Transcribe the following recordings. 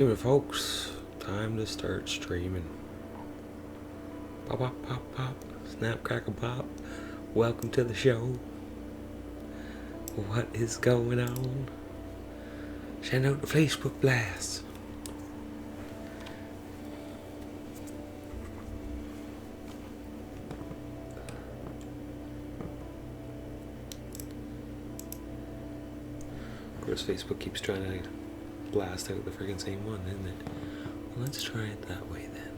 Anyway, folks, time to start streaming. Pop, pop, pop, pop. Snap, crackle, pop. Welcome to the show. What is going on? Send out the Facebook blast. Of course, Facebook keeps trying to blast out the friggin' same one, isn't it? Well, let's try it that way then.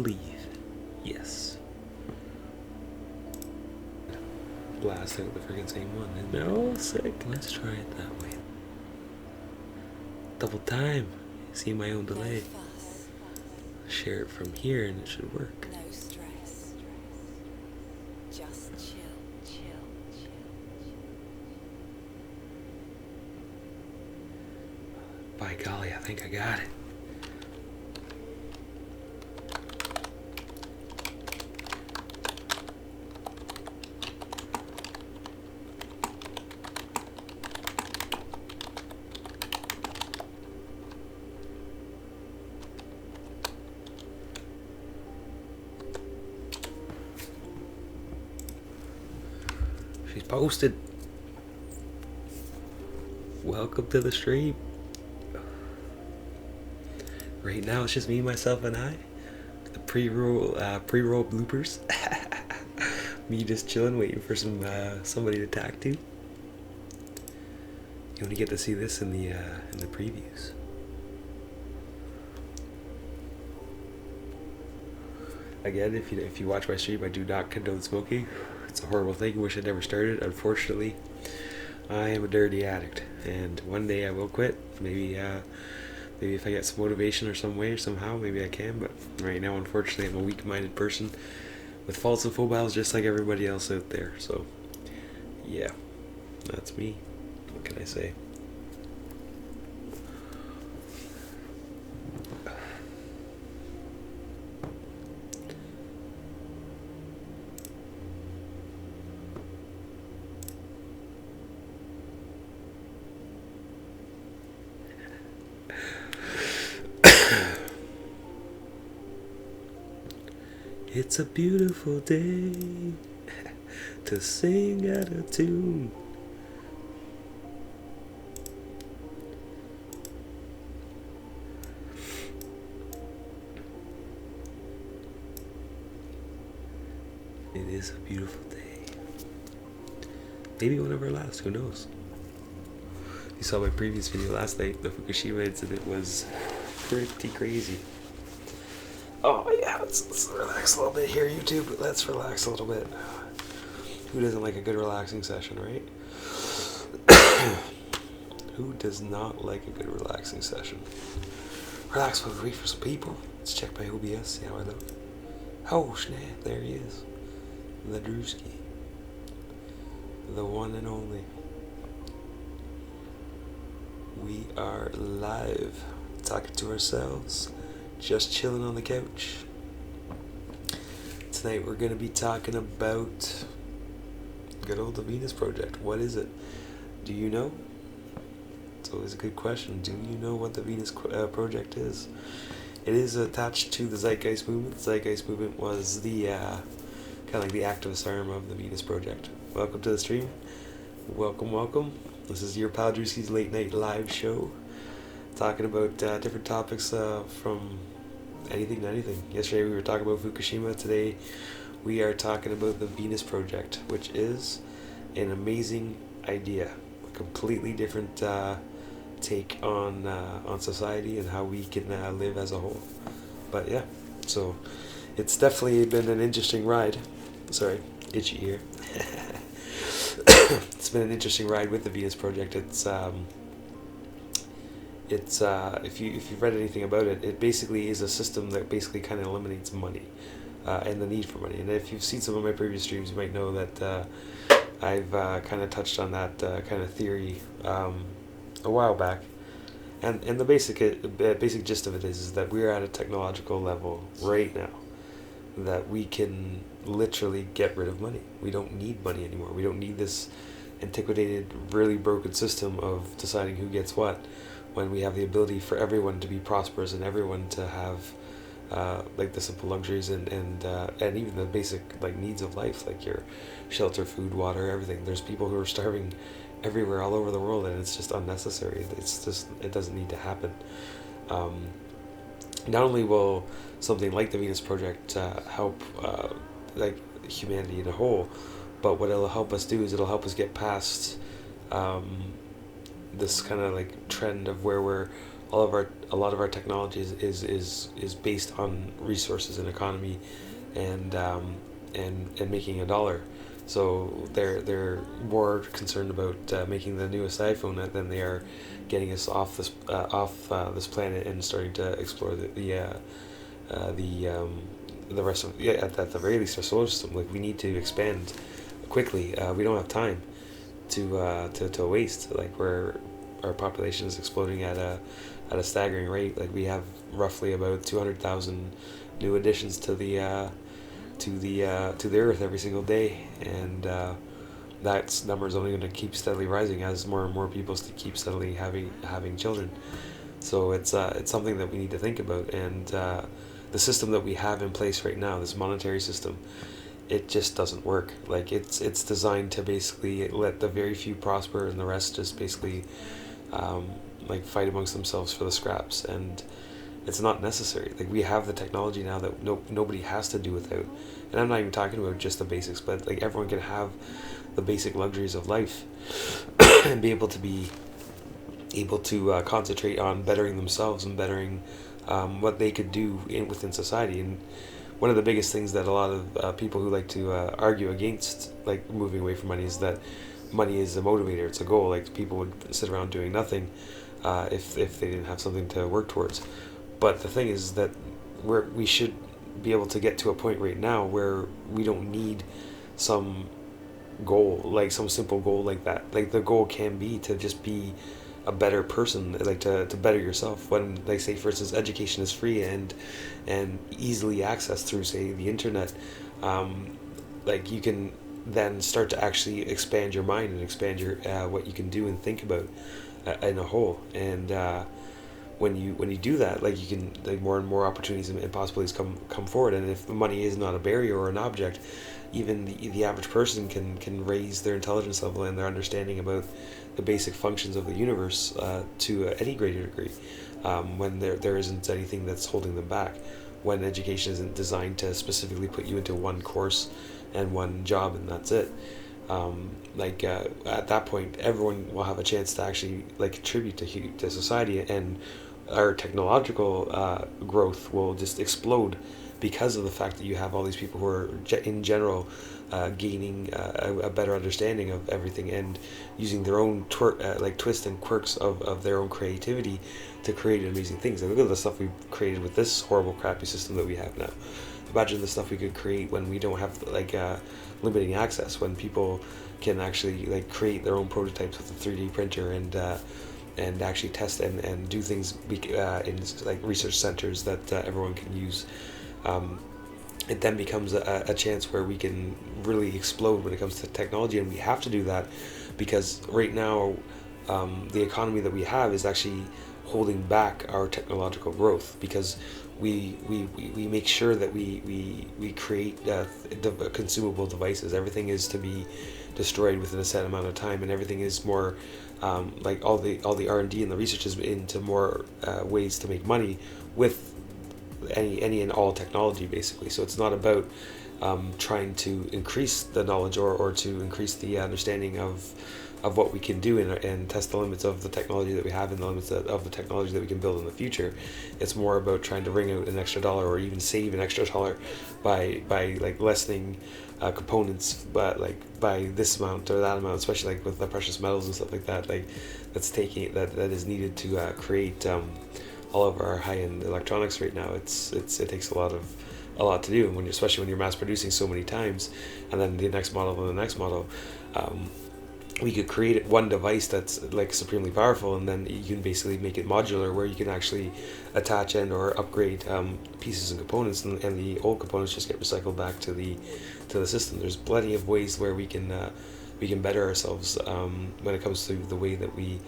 Leave. Yes. Blast out the friggin' same one, isn't it? Oh, sick. Let's try it that way. Double time. See my own delay. Share it from here and it should work. No stress. Just chill. By golly, I think I got it. She's posted. Welcome to the stream. Right now it's just me, myself, and I. The pre-roll bloopers. Me just chilling, waiting for somebody to talk to. You only get to see this in the previews. Again, if you watch my stream, I do not condone smoking. It's a horrible thing. Wish I'd never started. Unfortunately, I am a dirty addict, and one day I will quit. Maybe if I get some motivation or some way or somehow, maybe I can. But right now, unfortunately, I'm a weak-minded person with faults and foibles, just like everybody else out there. So, yeah, that's me. What can I say? It's a beautiful day to sing out a tune. It is a beautiful day. Maybe one of our last, who knows? You saw my previous video last night. The Fukushima incident was pretty crazy. Oh yeah, let's relax a little bit here, YouTube. Let's relax a little bit. Who doesn't like a good relaxing session, right? Who does not like a good relaxing session? Relax while we wait for some people. Let's check my OBS, see how I look. Oh snap, there he is. The Drewski. The one and only. We are live, talking to ourselves. Just chilling on the couch. Tonight we're going to be talking about good old the Venus Project. What is it? Do you know? It's always a good question. Do you know what the Venus Project is? It is attached to the Zeitgeist Movement. The Zeitgeist Movement was the kind of like the activist arm of the Venus Project. Welcome to the stream. Welcome. This is your pal Drewski's late night live show. Talking about different topics from anything to anything. Yesterday we were talking about Fukushima. Today we are talking about the Venus Project, which is an amazing idea. A completely different take on society and how we can live as a whole. But yeah, so it's definitely been an interesting ride. Sorry, itchy ear. It's been an interesting ride with the Venus Project. It's if you've read anything about it, it basically is a system that basically kind of eliminates money and the need for money. And if you've seen some of my previous streams, you might know that I've kind of touched on that kind of theory a while back. And the basic gist of it is that we're at a technological level right now that we can literally get rid of money. We don't need money anymore. We don't need this antiquated, really broken system of deciding who gets what. when we have the ability for everyone to be prosperous and everyone to have like the simple luxuries and even the basic like needs of life, like your shelter, food, water, everything. There's people who are starving everywhere all over the world, and it's just unnecessary. It doesn't need to happen. Um, Not only will something like the Venus Project help like humanity in a whole, but what it'll help us do is it'll help us get past um, this kind of like trend of where we're a lot of our technology is based on resources and economy and and making a dollar. So they're more concerned about making the newest iPhone than they are getting us off this planet and starting to explore the rest of, yeah, at the very least our solar system. Like we need to expand quickly. We don't have time to waste. Like our population is exploding at a staggering rate. Like we have roughly about 200,000 new additions to the Earth every single day, and that number is only going to keep steadily rising as more and more people keep steadily having children. So it's something that we need to think about, and the system that we have in place right now, this monetary system, it just doesn't work. Like it's designed to basically let the very few prosper and the rest just basically like fight amongst themselves for the scraps, and it's not necessary. Like we have the technology now that nobody has to do without. And I'm not even talking about just the basics, but like everyone can have the basic luxuries of life and be able to concentrate on bettering themselves and bettering what they could do within society. And one of the biggest things that a lot of people who like to argue against like moving away from money is that money is a motivator, it's a goal. Like people would sit around doing nothing if they didn't have something to work towards. But the thing is that we should be able to get to a point right now where we don't need some goal, like some simple goal like that. Like the goal can be to just be a better person, like to better yourself. When, like, say for instance, education is free and easily accessed through, say, the internet, like you can then start to actually expand your mind and expand your what you can do and think about in a whole. And when you do that, like you can, like, more and more opportunities and possibilities come forward. And if the money is not a barrier or an object, even the average person can raise their intelligence level and their understanding about the basic functions of the universe to any greater degree, when there isn't anything that's holding them back, when education isn't designed to specifically put you into one course and one job and that's it. At that point, everyone will have a chance to actually, like, contribute to society, and our technological growth will just explode because of the fact that you have all these people who are in general gaining a better understanding of everything and using their own twist and quirks of their own creativity to create amazing things. Like, look at the stuff we've created with this horrible, crappy system that we have now. Imagine the stuff we could create when we don't have limiting access, when people can actually, like, create their own prototypes with a 3D printer and actually test and do things in, like, research centers that everyone can use. It then becomes a chance where we can really explode when it comes to technology, and we have to do that because right now the economy that we have is actually holding back our technological growth, because we make sure that we create consumable devices. Everything is to be destroyed within a set amount of time, and everything is more like all the R&D and the research is into more ways to make money with any and all technology, basically. So it's not about trying to increase the knowledge or to increase the understanding of what we can do and test the limits of the technology that we have and the limits of the technology that we can build in the future. It's more about trying to wring out an extra dollar or even save an extra dollar by like lessening components, but like by this amount or that amount, especially like with the precious metals and stuff like that. Like that is needed to create all of our high-end electronics right now. It takes a lot to do, and especially when you're mass producing so many times, and then the next model and the next model. We could create one device that's like supremely powerful, and then you can basically make it modular, where you can actually attach and or upgrade pieces and components, and the old components just get recycled back to the system. There's plenty of ways where we can better ourselves when it comes to the way that we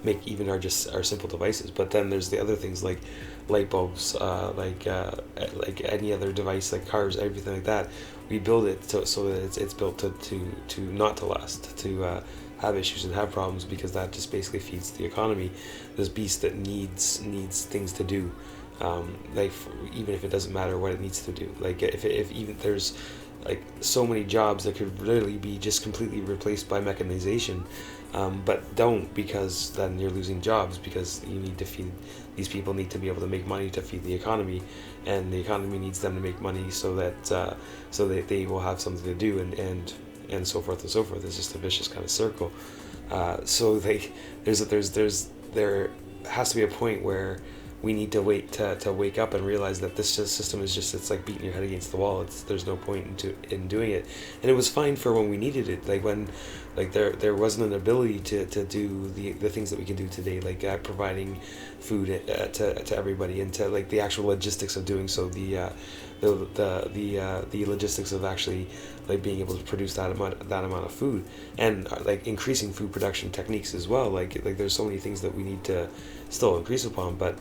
make even our simple devices. But then there's the other things like light bulbs, like any other device, like cars, everything like that. We build it so that it's built to not to last, to have issues and have problems, because that just basically feeds the economy, this beast that needs things to do, even if it doesn't matter what it needs to do. Like if even there's like so many jobs that could really be just completely replaced by mechanization, but don't, because then you're losing jobs, because you need to feed these people, need to be able to make money to feed the economy, and the economy needs them to make money so that they will have something to do, and so forth and so forth. It's just a vicious kind of circle. So there has to be a point where we need to wake up and realize that this system is just, it's like beating your head against the wall. There's no point in doing it. And it was fine for when we needed it, like when there wasn't an ability to do the things that we can do today, like providing food to everybody, and to like the actual logistics of doing so, the logistics of actually like being able to produce that amount of food, and like increasing food production techniques as well. Like there's so many things that we need to still increase upon, but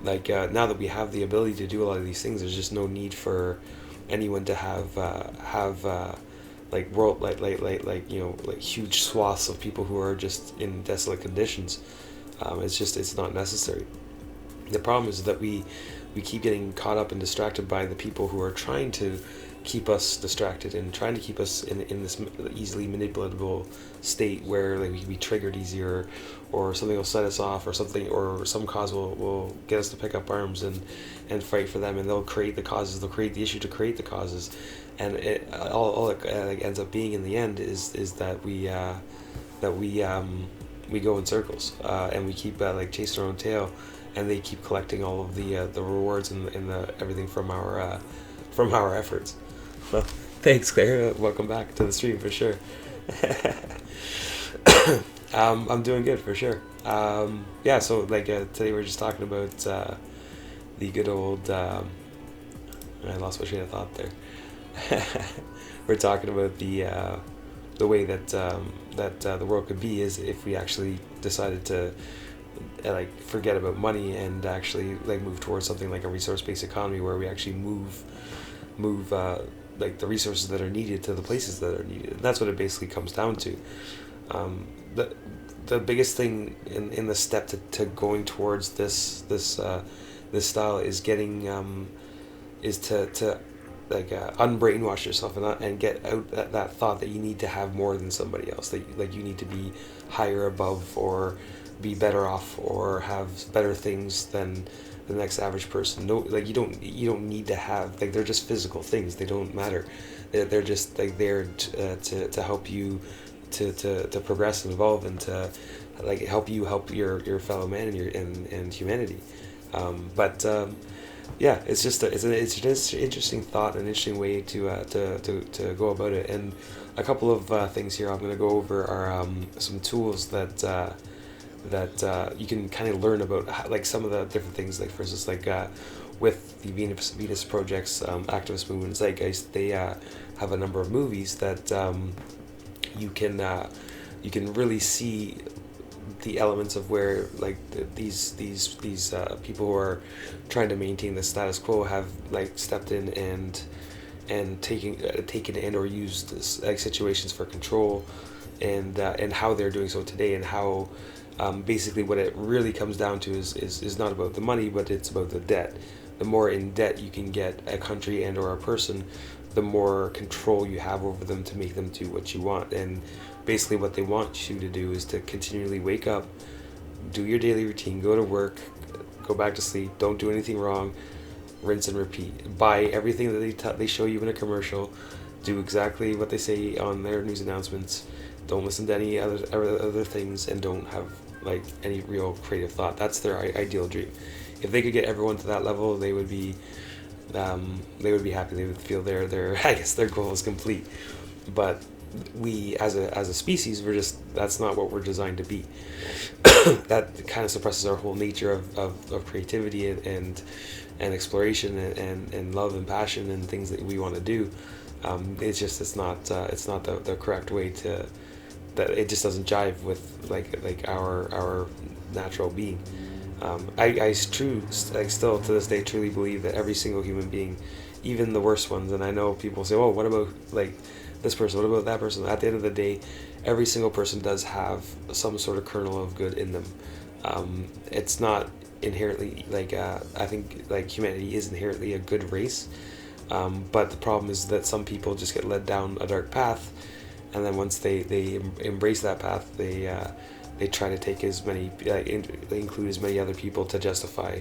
now that we have the ability to do a lot of these things, there's just no need for anyone to have huge swaths of people who are just in desolate conditions. It's not necessary. The problem is that we keep getting caught up and distracted by the people who are trying to keep us distracted and trying to keep us in this easily manipulatable state where like we can be triggered easier, or something will set us off, or something, or some cause will get us to pick up arms and fight for them, and they'll create the causes, they'll create the issue to create the causes, and all it ends up being in the end is that we go in circles, and we keep chasing our own tail, and they keep collecting all of the rewards and the everything from our efforts. Well, thanks, Claire. Welcome back to the stream for sure. I'm doing good for sure. So today we're just talking about the good old. I lost my train of thought there. We're talking about the way that the world could be is if we actually decided to forget about money and actually move towards something like a resource-based economy, where we actually move the resources that are needed to the places that are needed. And that's what it basically comes down to. The biggest thing in the step to going towards this style is getting is to unbrainwash yourself and get out that thought that you need to have more than somebody else, that you need to be higher above, or be better off, or have better things than the next average person. No, you don't need to have, they're just physical things. They don't matter. They're just there to help you to progress and evolve, and to help your fellow man and humanity. It's just it's an interesting thought, an interesting way to go about it. And a couple of things here I'm going to go over are some tools that you can kind of learn about, some of the different things. For instance, with the Venus Project's activist movement Zeitgeist, they have a number of movies that you can really see the elements of where these people who are trying to maintain the status quo have stepped in and taken in or used situations for control, and how they're doing so today, and how basically what it really comes down to is not about the money, but it's about the debt. The more in debt you can get a country and or a person, the more control you have over them to make them do what you want. And basically what they want you to do is to continually wake up, do your daily routine, go to work, go back to sleep, don't do anything wrong, rinse and repeat. Buy everything that they show you in a commercial, do exactly what they say on their news announcements, don't listen to any other things, and don't have any real creative thought. That's their ideal dream. If they could get everyone to that level, they would be happy. They would feel their I guess their goal is complete. But we as a species, that's not what we're designed to be. That kind of suppresses our whole nature of creativity and exploration and love and passion and things that we want to do. It's not the correct way to. That it just doesn't jive with our natural being. I still to this day truly believe that every single human being, even the worst ones, and I know people say, oh, what about like this person, what about that person? At the end of the day, every single person does have some sort of kernel of good in them. It's not inherently like I think like humanity is inherently a good race, but the problem is that some people just get led down a dark path, and then once they embrace that path, they try to take as many they include as many other people to justify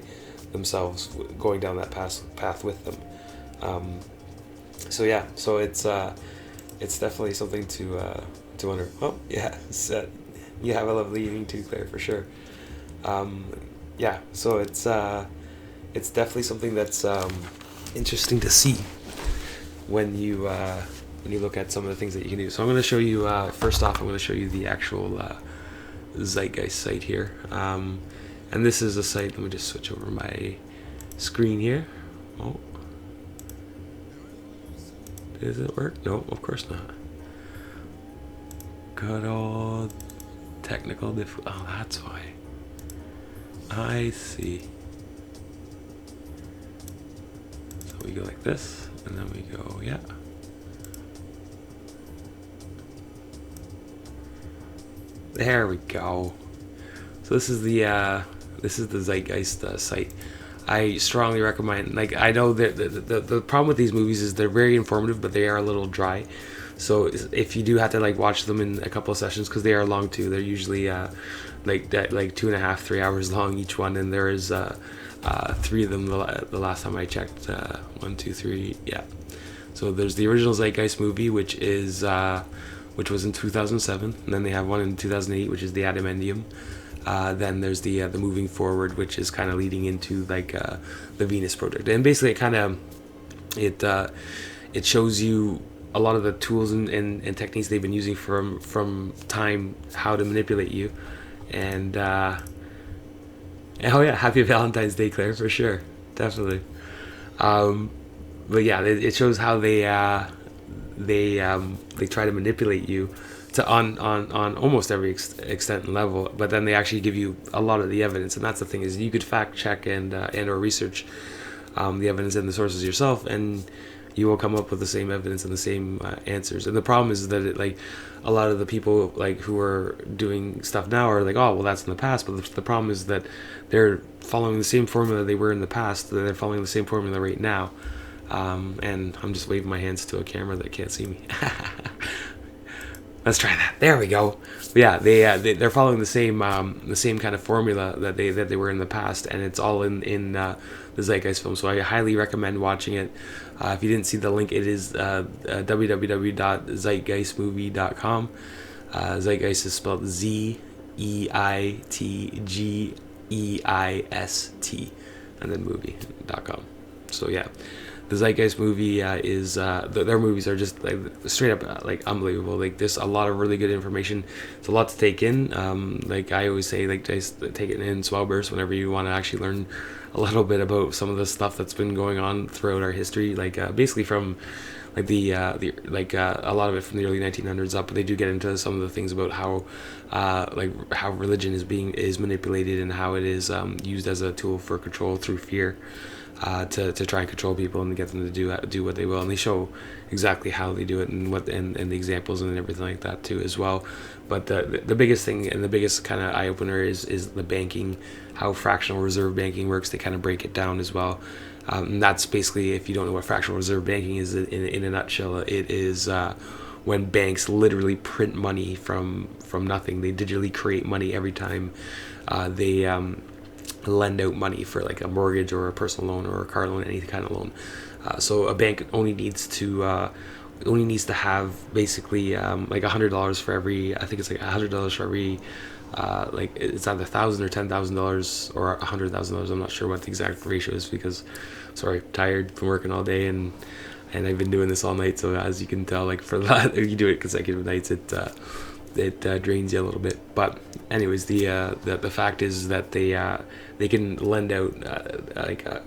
themselves going down that path with them. So it's definitely something to wonder. Oh yeah, you have a lovely evening too, Claire, for sure. So it's definitely something that's interesting to see when you look at some of the things that you can do. So I'm going to show you first off. I'm going to show you the actual Zeitgeist site here, and this is a site. Let me just switch over my screen here. Oh, does it work? No, of course not. Good old technical oh, that's why. I see. So we go like this, and then we go, yeah. There we go. So this is the Zeitgeist site. I strongly recommend. Like, I know that the problem with these movies is they're very informative, but they are a little dry. So if you do have to like watch them in a couple of sessions, because they are long too, they're usually like 2.5, 3 hours long each one, and there is 3 of them the last time I checked. 1, 2, 3, yeah. So there's the original Zeitgeist movie, which was in 2007, and then they have one in 2008, which is the Adamantium. Then there's the Moving Forward, which is kind of leading into like the Venus Project, and basically it shows you a lot of the tools and techniques they've been using from time, how to manipulate you. And oh yeah, happy Valentine's Day, Claire, for sure, definitely. But yeah, it shows how they try to manipulate you to on almost every extent and level, but then they actually give you a lot of the evidence. And that's the thing, is you could fact check and or research the evidence and the sources yourself, and you will come up with the same evidence and the same answers. And the problem is that like a lot of the people like who are doing stuff now are like, oh well, that's in the past. But the problem is that they're following the same formula they were in the past. They're following the same formula right now. And I'm just waving my hands to a camera that can't see me. Let's try that. There we go. But yeah, they're following the same kind of formula that they were in the past, and it's all in the Zeitgeist film. So I highly recommend watching it. If you didn't see the link, it is www.zeitgeistmovie.com. Zeitgeist is spelled ZEITGEIST, and then movie.com. So yeah. The Zeitgeist movie is their movies are just like straight up like unbelievable. Like there's a lot of really good information. It's a lot to take in. Like I always say, like just take it in swell bursts whenever you want to actually learn a little bit about some of the stuff that's been going on throughout our history. Like basically from like a lot of it from the early 1900s up. But they do get into some of the things about how how religion is manipulated and how it is used as a tool for control through fear. To try and control people and get them to do what they will, and they show exactly how they do it and what and the examples and everything like that too as well. But the biggest thing and the biggest kind of eye opener is the banking, how fractional reserve banking works. They kind of break it down as well. And that's basically, if you don't know what fractional reserve banking is in a nutshell, it is when banks literally print money from nothing. They digitally create money every time they lend out money for like a mortgage or a personal loan or a car loan, any kind of loan. So a bank only needs to have basically like $100 for every, I think it's like $100 for every like it's either $1,000 or $10,000 or $100,000. I'm not sure what the exact ratio is because tired from working all day and I've been doing this all night. So as you can tell, like for that, if you do it consecutive nights, it drains you a little bit. But anyways, the fact is that they can lend out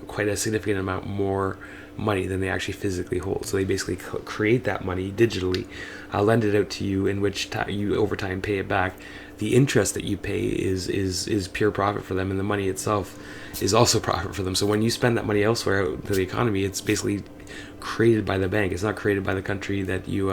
quite a significant amount more money than they actually physically hold. So they basically create that money digitally, lend it out to you, in which you over time pay it back, the interest that you pay is pure profit for them, and the money itself is also profit for them. So when you spend that money elsewhere out into the economy, it's basically created by the bank. It's not created by the country that you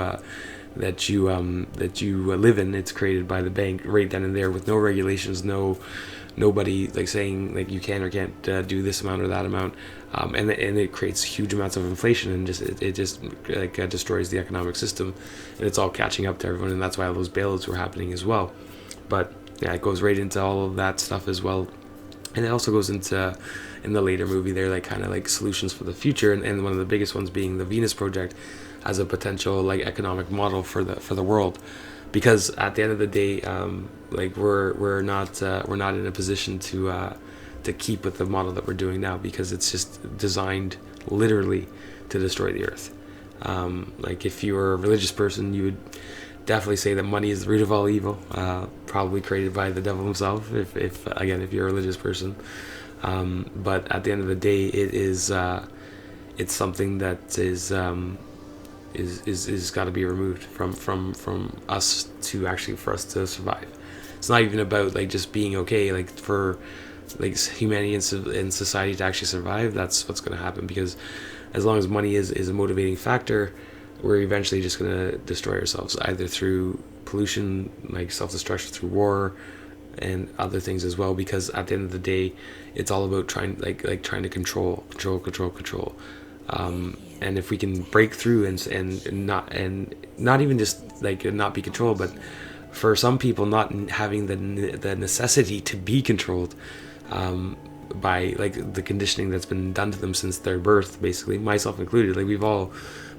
live in. It's created by the bank right then and there, with no regulations, nobody like saying like you can or can't do this amount or that amount, and it creates huge amounts of inflation, and it just like destroys the economic system, and it's all catching up to everyone, and that's why all those bailouts were happening as well. But yeah, it goes right into all of that stuff as well, and it also goes into, in the later movie, they're like kind of like solutions for the future, and one of the biggest ones being the Venus Project as a potential like economic model for the world. Because at the end of the day, like we're not in a position to keep with the model that we're doing now, because it's just designed literally to destroy the earth. Like if you were a religious person, you would definitely say that money is the root of all evil, probably created by the devil himself. If you're a religious person, but at the end of the day, it's something that is got to be removed from us for us to survive. It's not even about like just being okay, like for like humanity and society to actually survive. That's what's going to happen, because as long as money is a motivating factor, we're eventually just going to destroy ourselves, either through pollution, like self-destruction, through war, and other things as well. Because at the end of the day, it's all about trying to control. And if we can break through and not even just like not be controlled, but for some people not having the necessity to be controlled, by like the conditioning that's been done to them since their birth, basically, myself included. Like we've all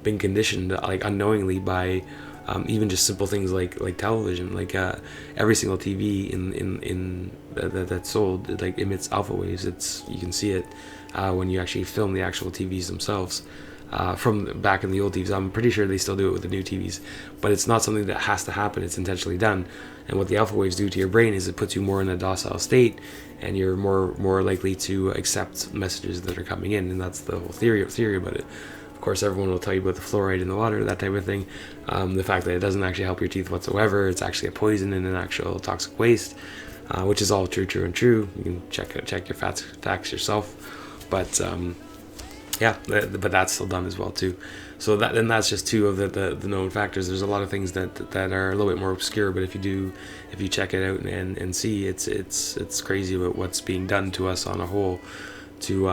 been conditioned like unknowingly by even just simple things like television. Like every single TV in that's sold like emits alpha waves. You can see it when you actually film the actual TVs themselves. From back in the old TVs, I'm pretty sure they still do it with the new TVs, but it's not something that has to happen. It's intentionally done. And what the alpha waves do to your brain is it puts you more in a docile state, and you're more likely to accept messages that are coming in. And that's the whole theory about it. Of course, everyone will tell you about the fluoride in the water, that type of thing. The fact that it doesn't actually help your teeth whatsoever. It's actually a poison and an actual toxic waste, which is all true. You can check your facts yourself. But yeah, but that's still done as well too. So that's just two of the known factors. There's a lot of things that are a little bit more obscure, but if you check it out and see, it's crazy about what's being done to us on a whole, to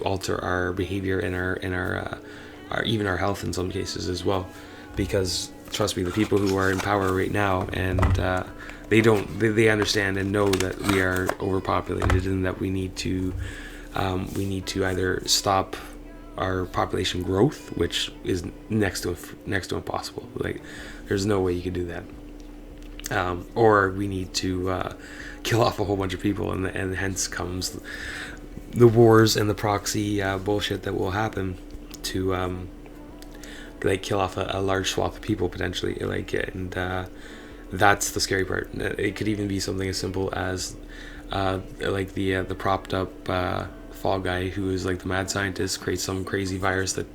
alter our behavior and our even our health in some cases as well. Because trust me, the people who are in power right now, and they understand and know that we are overpopulated, and that we need to either stop our population growth, which is next to impossible. Like there's no way you can do that, or we need to kill off a whole bunch of people, and hence comes the wars and the proxy bullshit that will happen to like kill off a large swath of people potentially, and that's the scary part. It could even be something as simple as like the propped up fall guy who is like the mad scientist creates some crazy virus that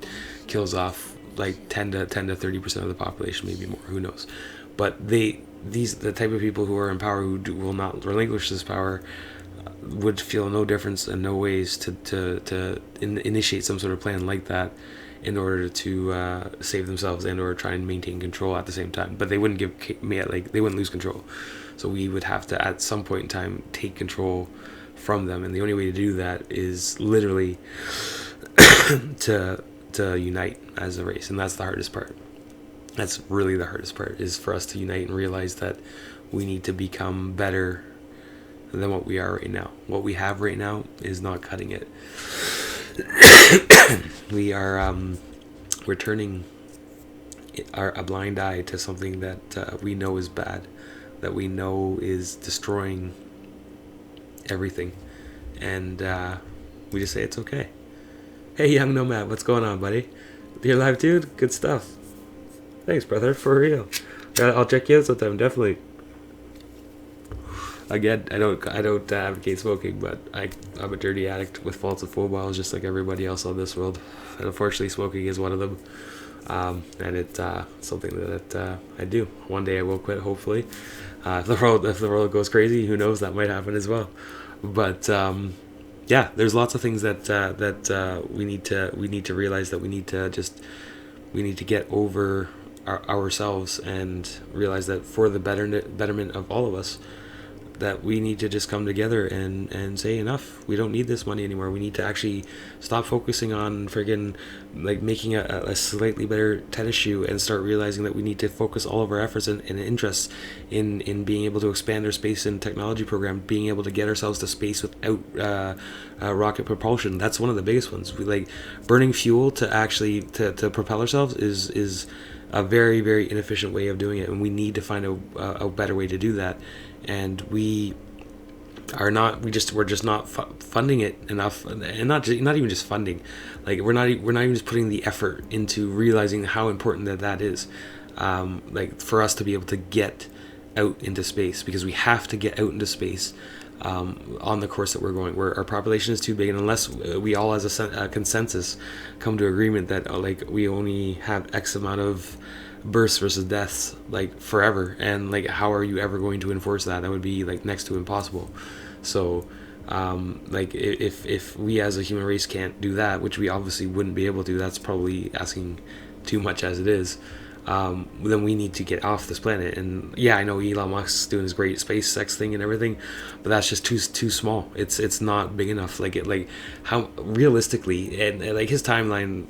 kills off like 10 to 30% of the population, maybe more, who knows. But the type of people who are in power who will not relinquish this power would feel no difference and no ways to initiate some sort of plan like that in order to save themselves and or try and maintain control at the same time. But they wouldn't they wouldn't lose control. So we would have to at some point in time take control from them, and the only way to do that is literally to unite as a race. And that's the hardest part. That's really the hardest part, is for us to unite and realize that we need to become better than what we are right now. What we have right now is not cutting it. We're turning a blind eye to something that we know is bad, that we know is destroying everything, and we just say it's okay. Hey, young nomad, what's going on, buddy? You're live, dude? Good stuff. Thanks, brother, for real. I'll check you out sometime, definitely. Again, I don't advocate smoking, but I'm a dirty addict with faults and foibles, just like everybody else on this world. And unfortunately, smoking is one of them. And it's something that I do. One day I will quit, hopefully. If the world goes crazy, who knows, that might happen as well. But yeah, there's lots of things that we need to realize, that we need to get over ourselves, and realize that for the betterment of all of us, that we need to just come together and say enough. We don't need this money anymore. We need to actually stop focusing on friggin' like making a slightly better tennis shoe, and start realizing that we need to focus all of our efforts and interests in being able to expand our space and technology program, being able to get ourselves to space without rocket propulsion. That's one of the biggest ones. We like burning fuel to actually to propel ourselves is a very, very inefficient way of doing it, and we need to find a better way to do that. And we're just not funding it enough, and not even just funding, like we're not even just putting the effort into realizing how important that is, like for us to be able to get out into space, because we have to get out into space on the course that we're going, where our population is too big, and unless we all as a consensus come to agreement that like we only have X amount of births versus deaths like forever, and like how are you ever going to enforce that? That would be like next to impossible. So like if we as a human race can't do that, which we obviously wouldn't be able to, that's probably asking too much as it is, then we need to get off this planet. And yeah, I know Elon Musk's doing his great SpaceX thing and everything, but that's just too small. It's not big enough. Like how realistically, and like his timeline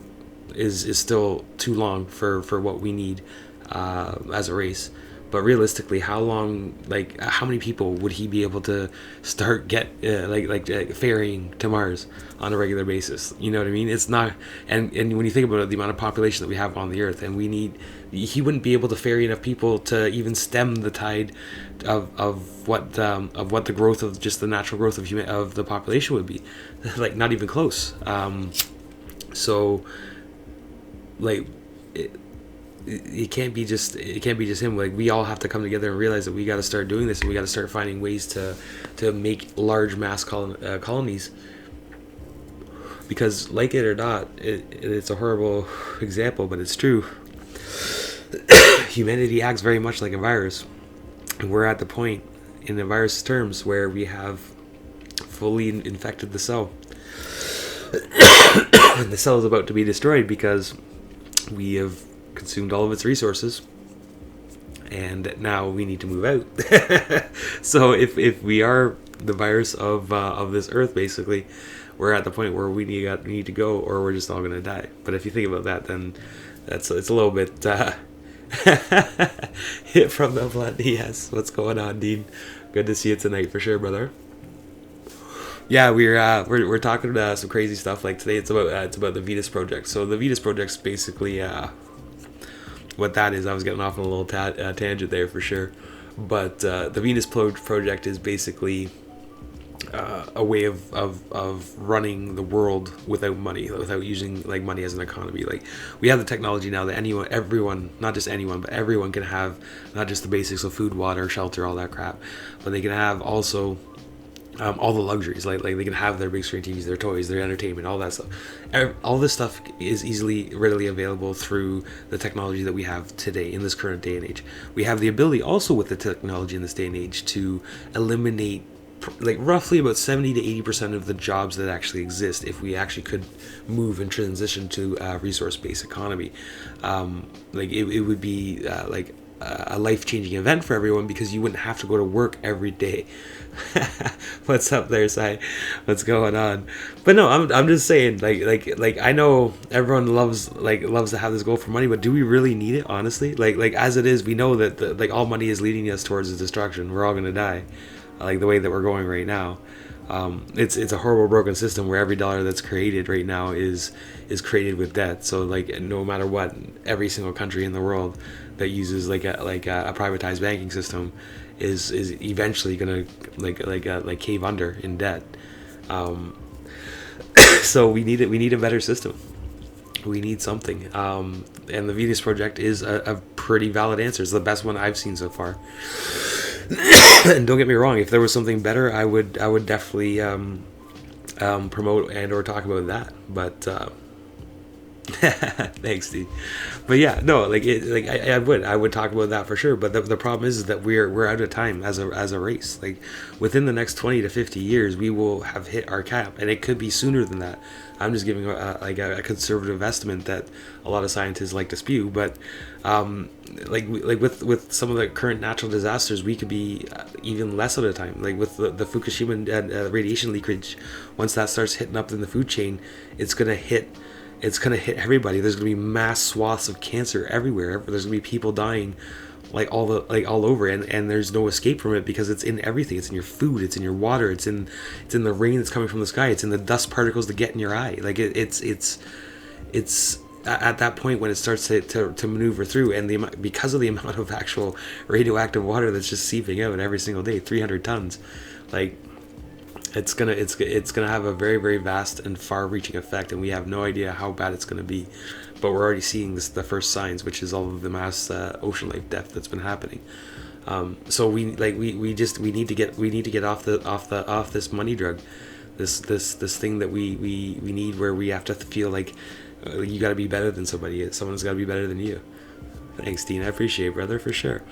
is still too long for what we need as a race. But realistically, how long, like how many people would he be able to start ferrying to Mars on a regular basis? You know what I mean? It's not, and when you think about it, the amount of population that we have on the Earth, and he wouldn't be able to ferry enough people to even stem the tide of what the growth of just the natural growth of the population would be. Like not even close. So like it can't be just him. Like we all have to come together and realize that we got to start doing this, and we got to start finding ways to make large mass colonies, because like it or not, it's a horrible example, but it's true. Humanity acts very much like a virus, and we're at the point in the virus terms where we have fully infected the cell. And the cell is about to be destroyed because we have consumed all of its resources, and now we need to move out. So if we are the virus of this earth, basically, we're at the point where we need to go, or we're just all gonna die. But if you think about that, then it's a little bit hit from the blood. Yes, what's going on, Dean? Good to see you tonight for sure, brother. Yeah, we're talking about some crazy stuff. Like today, it's about the Venus Project. So the Venus Project's basically what that is. I was getting off on a little tangent there for sure, but the Venus Project is basically a way of running the world without money, without using like money as an economy. Like we have the technology now that everyone, not just anyone, but everyone can have not just the basics of food, water, shelter, all that crap, but they can have also all the luxuries, like they can have their big screen TVs, their toys, their entertainment, all that stuff. All this stuff is readily available through the technology that we have today in this current day and age. We have the ability also with the technology in this day and age to eliminate like roughly about 70 to 80% of the jobs that actually exist if we actually could move and transition to a resource-based economy. Like it would be like a life-changing event for everyone, because you wouldn't have to go to work every day. What's up there, Sai? What's going on? But no, I'm just saying, like I know everyone loves to have this goal for money, but do we really need it, honestly? Like as it is, we know that like all money is leading us towards destruction. We're all gonna die, like the way that we're going right now. It's a horrible, broken system where every dollar that's created right now is created with debt. So like no matter what, every single country in the world that uses like a privatized banking system is eventually gonna like cave under in debt. So we need a better system. We need something. And the Venus Project is a pretty valid answer. It's the best one I've seen so far. And don't get me wrong, if there was something better, I would definitely promote and or talk about that. But Thanks, Steve. But yeah, no, I would talk about that for sure. But the problem is that we're out of time as a race. Like within the next 20 to 50 years, we will have hit our cap, and it could be sooner than that. I'm just giving a conservative estimate that a lot of scientists like to spew. But with some of the current natural disasters, we could be even less at a time. Like with the Fukushima radiation leakage, once that starts hitting up in the food chain, it's gonna hit everybody. There's gonna be mass swaths of cancer everywhere. There's gonna be people dying all over, and there's no escape from it because it's in everything. It's in your food, it's in your water, it's in the rain that's coming from the sky, it's in the dust particles that get in your eye. Like it's at that point when it starts to maneuver through, and because of the amount of actual radioactive water that's just seeping out every single day, 300 tons, like it's gonna have a very, very vast and far-reaching effect, and we have no idea how bad it's gonna be. But we're already seeing the first signs, which is all of the mass ocean life death that's been happening. So we need to get off this money drug, this thing that we need, where we have to feel like you got to be better than somebody. Someone's got to be better than you. Thanks, Dean. I appreciate it, brother, for sure.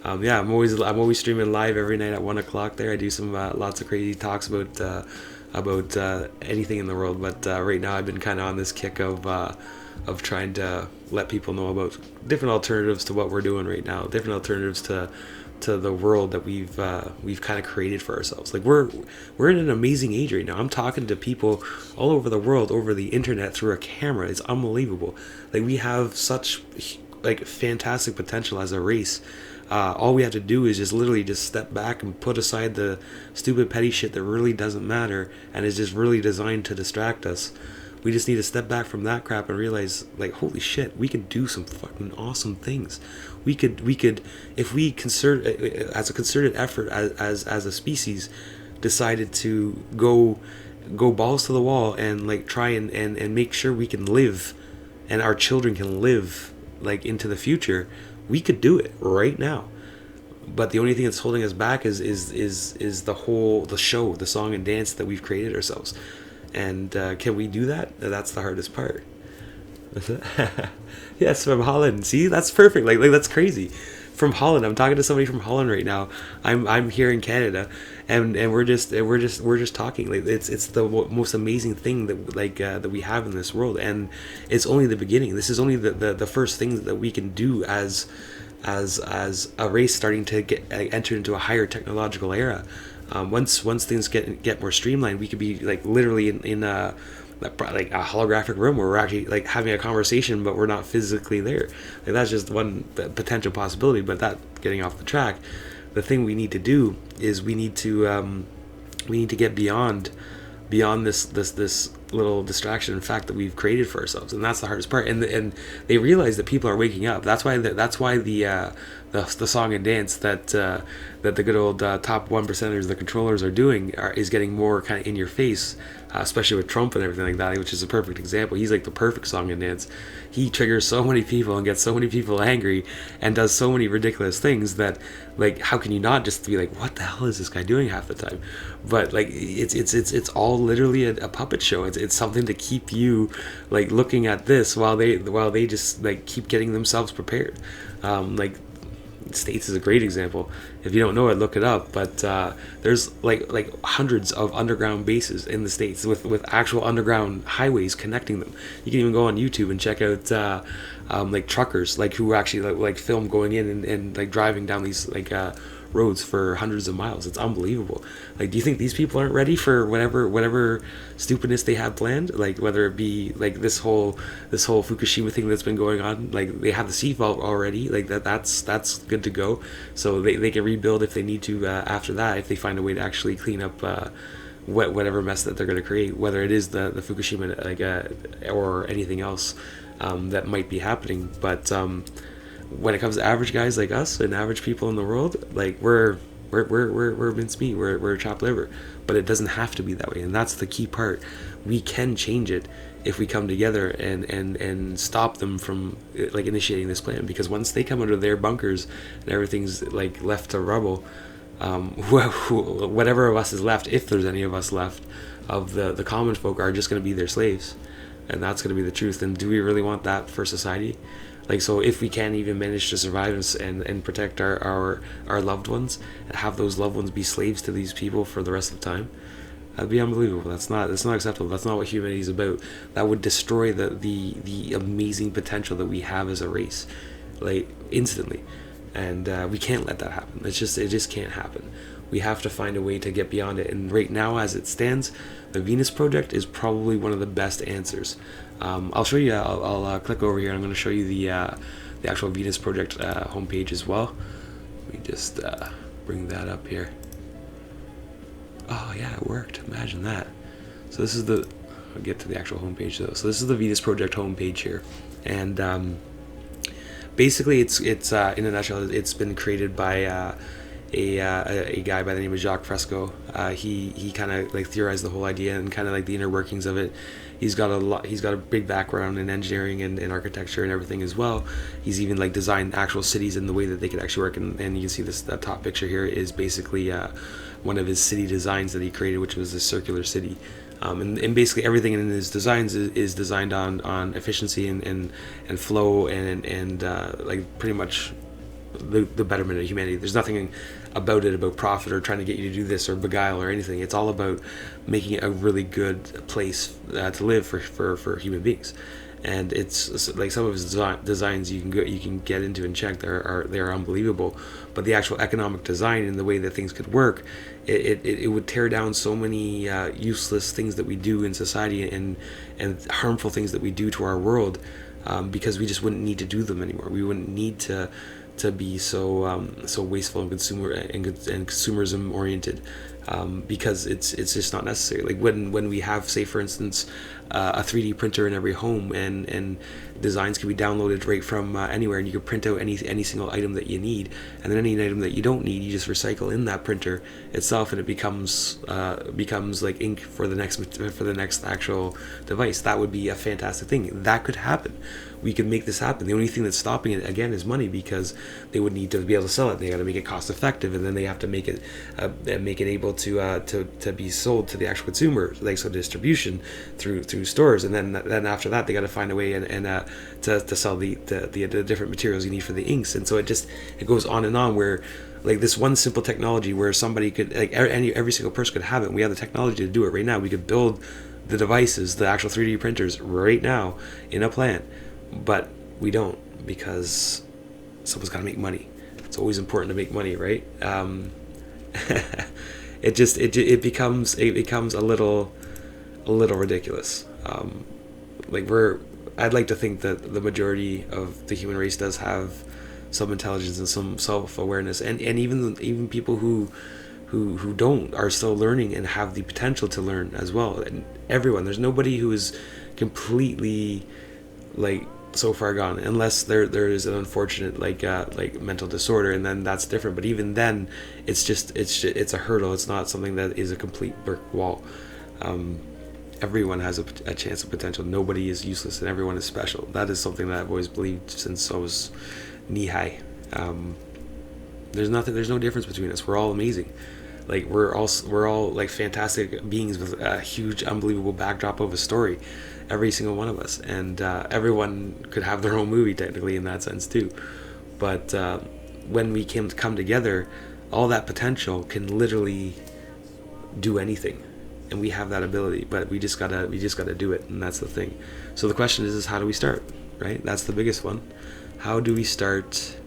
Yeah, I'm always streaming live every night at 1:00 there. I do some lots of crazy talks about anything in the world, but right now I've been kind of on this kick of trying to let people know about different alternatives to what we're doing right now, different alternatives to the world that we've kind of created for ourselves. Like we're in an amazing age right now. I'm talking to people all over the world over the internet through a camera. It's unbelievable. Like we have such fantastic potential as a race. All we have to do is just step back and put aside the stupid petty shit that really doesn't matter and is just really designed to distract us. We just need to step back from that crap and realize, like, holy shit, we can do some fucking awesome things. We could, if we as a concerted effort as a species, decided to go balls to the wall and try and make sure we can live, and our children can live into the future. We could do it right now. But the only thing that's holding us back is the show, the song and dance that we've created ourselves. And can we do that? That's the hardest part. Yes, from Holland. See, that's perfect. Like that's crazy. From Holland. I'm talking to somebody from Holland right now. I'm here in Canada, and we're just talking. Like it's the most amazing thing that we have in this world, and it's only the beginning. This is only the first things that we can do as a race starting to enter into a higher technological era. Once things get more streamlined, we could be literally in a holographic room where we're actually having a conversation, but we're not physically there. That's just one potential possibility. But that getting off the track, the thing we need to do is we need to get beyond this little distraction and fact that we've created for ourselves, and that's the hardest part. And they realize that people are waking up. That's why the song and dance that the good old top 1%ers, the controllers, are doing is getting more kind of in your face, especially with Trump and everything like that, which is a perfect example. He's like the perfect song and dance. He triggers so many people and gets so many people angry and does so many ridiculous things that how can you not just be like, what the hell is this guy doing half the time? But it's all literally a puppet show. It's something to keep you looking at this while they just keep getting themselves prepared. States is a great example. If you don't know it, look it up. But there's hundreds of underground bases in the States with actual underground highways connecting them. You can even go on YouTube and check out truckers who actually film going in and driving down these roads for hundreds of miles. It's unbelievable. Do you think these people aren't ready for whatever stupidness they have planned? Whether it be this whole Fukushima thing that's been going on. They have the seatbelt already. That's good to go. So they can rebuild if they need to after that, if they find a way to actually clean up whatever mess that they're going to create, whether it is the Fukushima or anything else that might be happening. But when it comes to average guys like us and average people in the world, we're mincemeat, we're chopped liver. But it doesn't have to be that way, and that's the key part. We can change it if we come together and stop them from initiating this plan. Because once they come out of their bunkers and everything's left to rubble, whatever of us is left, if there's any of us left, of the common folk, are just going to be their slaves. and that's going to be the truth. And do we really want that for society? Like, so if we can't even manage to survive and protect our loved ones, and have those loved ones be slaves to these people for the rest of the time, that'd be unbelievable. That's not acceptable. That's not what humanity is about. That would destroy the amazing potential that we have as a race, like, instantly. And we can't let that happen. It just can't happen. We have to find a way to get beyond it. And right now, as it stands, the Venus Project is probably one of the best answers. I'll show you. I'll click over here. I'm going to show you the actual Venus Project homepage as well. Let me just bring that up here. Oh yeah, it worked. Imagine that. So this is the. I'll get to the actual homepage though. So this is the Venus Project homepage here, and basically it's in a nutshell, it's been created by a guy by the name of Jacques Fresco. He kind of like theorized the whole idea and kind of like the inner workings of it. He's got a big background in engineering and architecture and everything as well. He's even like designed actual cities in the way that they could actually work. And you can see that top picture here is basically one of his city designs that he created, which was a circular city. And basically everything in his designs is designed on efficiency and flow and like pretty much the betterment of humanity. There's nothing about profit or trying to get you to do this or beguile or anything. It's all about making it a really good place to live for human beings. And it's like some of his designs you can get into and check. They're unbelievable. But the actual economic design and the way that things could work, it would tear down so many useless things that we do in society and harmful things that we do to our world, because we just wouldn't need to do them anymore. We wouldn't need to be so wasteful and consumerism oriented, because it's just not necessary. Like when we have, say for instance, a 3D printer in every home, and designs can be downloaded right from anywhere, and you can print out any single item that you need, and then any item that you don't need, you just recycle in that printer itself, and it becomes like ink for the next actual device. That would be a fantastic thing. That could happen. We could make this happen. The only thing that's stopping it again is money, because they would need to be able to sell it. They got to make it cost effective, and then they have to make it able to be sold to the actual consumer, like so distribution through stores, and then after that they got to find a way and to sell the different materials you need for the inks. And so it goes on and on, where like this one simple technology where somebody could, like every single person could have it. And we have the technology to do it right now. We could build the devices, the actual 3D printers right now in a plant. But we don't, because someone's got to make money. It's always important to make money, right? It becomes a little ridiculous. I'd like to think that the majority of the human race does have some intelligence and some self-awareness, and even people who don't are still learning and have the potential to learn as well. And everyone, there's nobody who is completely like so far gone, unless there is an unfortunate like mental disorder, and then that's different. But even then, it's a hurdle. It's not something that is a complete brick wall. Everyone has a chance of potential. Nobody is useless, and everyone is special. That is something that I've always believed since I was knee high. There's no difference between us. We're all amazing. Like we're all like fantastic beings with a huge, unbelievable backdrop of a story. Every single one of us, and everyone could have their own movie technically in that sense too. But when we come together, all that potential can literally do anything, and we have that ability. But we just gotta do it, and that's the thing. So the question is how do we start? Right? That's the biggest one. How do we start?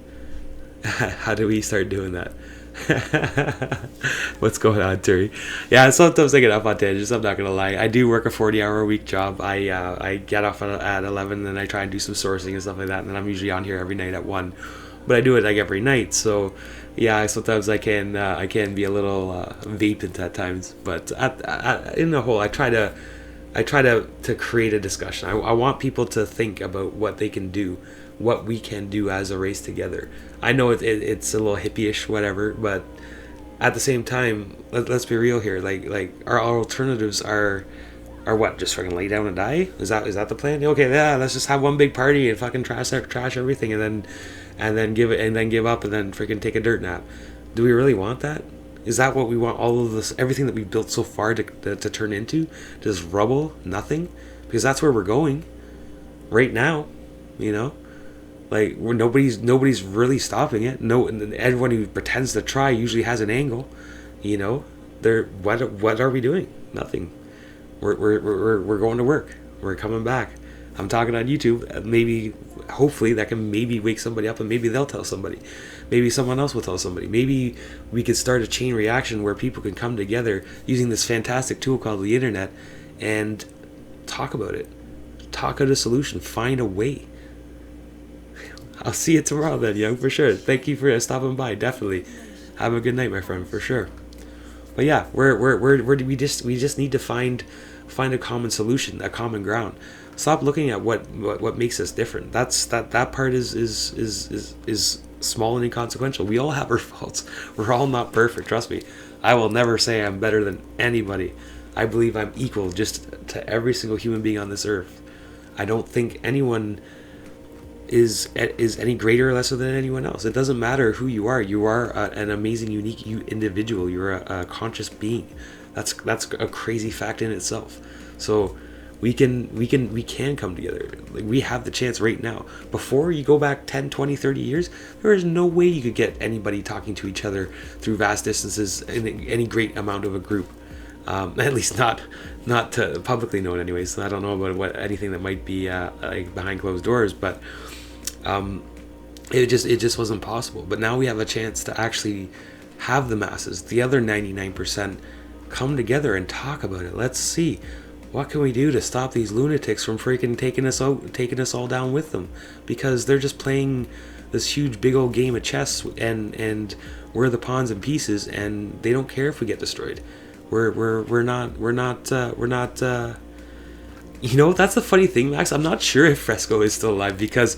How do we start doing that? What's going on, Terry? Yeah, sometimes I get up on tangents. I'm not gonna lie. I do work a 40-hour-a-week job. I get off at 11, and I try and do some sourcing and stuff like that. And then I'm usually on here every night at 1. But I do it like every night. So yeah, sometimes I can be a little vapant at times. But in the whole, I try to create a discussion. I want people to think about what they can do, what we can do as a race together. I know it's a little hippie-ish, whatever, but at the same time, let's be real here. Like our alternatives are what? Just fucking lay down and die? Is that the plan? Okay, yeah, let's just have one big party and fucking trash everything, and then give up and then freaking take a dirt nap. Do we really want that? Is that what we want? All of this, everything that we built so far to turn into just rubble, nothing? because that's where we're going right now, you know. Like nobody's really stopping it. No, and everyone who pretends to try usually has an angle, you know. They're what are we doing? Nothing. We're going to work. We're coming back. I'm talking on YouTube. Maybe, hopefully, that can maybe wake somebody up, and maybe they'll tell somebody. Maybe someone else will tell somebody. Maybe we could start a chain reaction where people can come together using this fantastic tool called the internet and talk about it. Talk out a solution. Find a way. I'll see you tomorrow then, Young, for sure. Thank you for stopping by. Definitely. Have a good night, my friend, for sure. But yeah, we just need to find a common solution, a common ground. Stop looking at what makes us different. That part is small and inconsequential. We all have our faults. We're all not perfect. Trust me. I will never say I'm better than anybody. I believe I'm equal just to every single human being on this earth. I don't think anyone is any greater or lesser than anyone else. It doesn't matter who you are. You are an amazing, unique individual. You're a conscious being. That's a crazy fact in itself. So we can come together. Like, we have the chance right now. Before you go back 10, 20, 30 years, there is no way you could get anybody talking to each other through vast distances in any great amount of a group. At least not publicly known anyways. So I don't know about anything that might be like behind closed doors, but it just wasn't possible. But now we have a chance to actually have the masses, the other 99%, come together and talk about it. Let's see, what can we do to stop these lunatics from freaking taking us all down with them, because they're just playing this huge big old game of chess, and we're the pawns and pieces, and they don't care if we get destroyed. We're not you know, that's the funny thing, Max. I'm not sure if Fresco is still alive, because